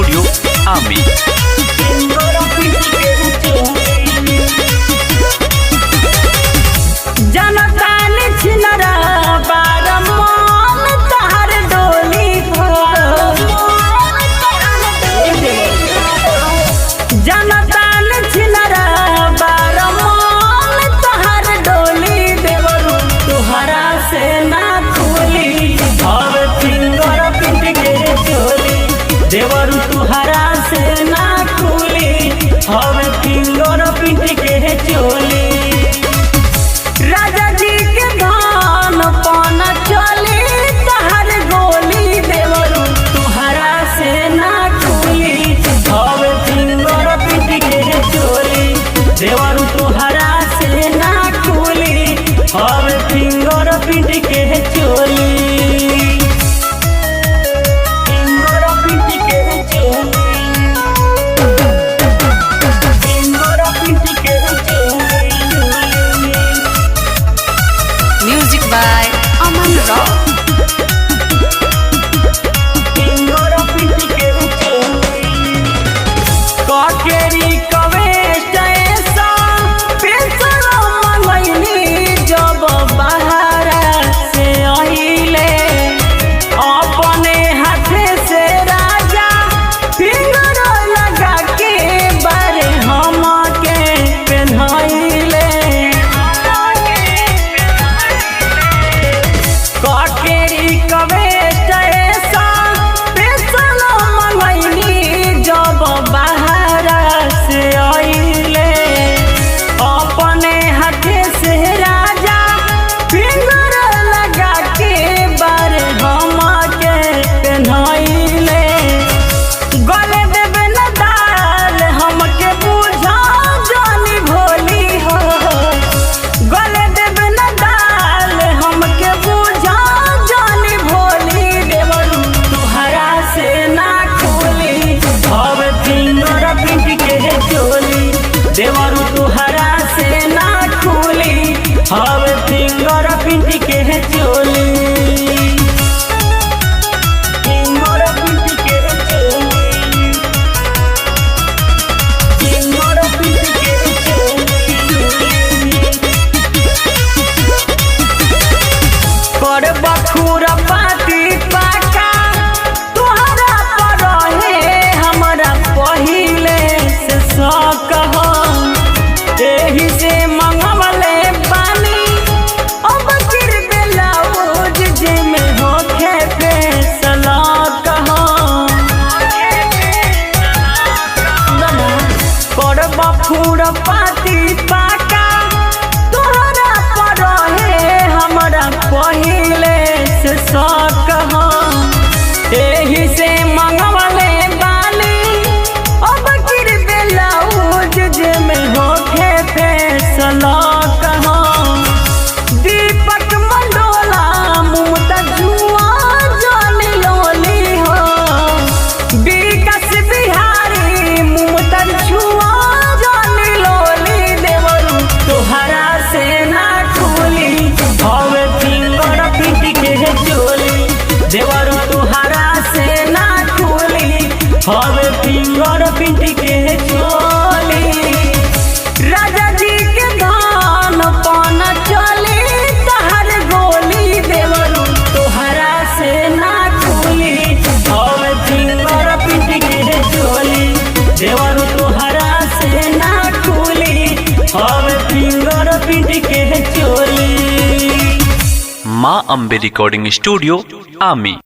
Studio आमी। देवरू तुहरा से ना खुली हवे फिंगर प्रिंट के चोली। राजा जी के धान पाना चली तहर गोली। देवरू तुहरा से ना खुली हवे फिंगर प्रिंट के चोली। देवरू तुहरा से ना खुली हवे फिंगर प्रिंट के चोली। Music by Aman Rock. काकेरी कवेस्ट ऐसा पेंशन मंगैनी जब बाहर से आइले अपने हाथे से राजा फिंगर लगा के बारे हम के पहनाइले। काकेरी कवेस्ट ऐसा पेंशन मंगैनी जब बाहर से आइले अपने हाथे से राजा फिंगर लगा के बारे हम के पहनाइले। गले देवे न दाल हमके बुझा जानी भोली हो। गले देवे न दाल हमके बुझा जानी भोली। देवरू तुहरा से ना खुली हवे फिंगर प्रिंट के चोली। देवरू तुहरा से ना खुली हवे फिंगर प्रिंट के चोली। फिंगर प्रिंट के चोली। फिंगर प्रिंट के चोली। कर बखूर पाती पाका तुहरा पर रहे हमरा पहिले से शौक हो। एही से मंगवले बानी अब फिर ब्लाउज जे में होखे पे सलाक हो। कर बखूर पाती पाका तुहरा पर रहे हमरा पहिले से शौक हो। एही से मंगवले बानी अब फिर ब्लाउज जे में होखे फैसला कहो। दीपक मंडोला मुमता जुआ जानी लोली हो। विकास बिहारी मुमता जुआ जानी लोली। देवरू तुहरा से ना खुली हवे फिंगर प्रिंट के चोली। देवरू तुहरा से ना खुली हवे फिंगर प्रिंट के चोली। राजा जी के धान पाना चली तहर गोली। देवरू तुहरा से ना खुली हवे फिंगर प्रिंट के चोली। देवरू तुहरा से ना खुली हवे फिंगर प्रिंट के चोली। माँ अम्बे रिकॉर्डिंग स्टूडियो आमी।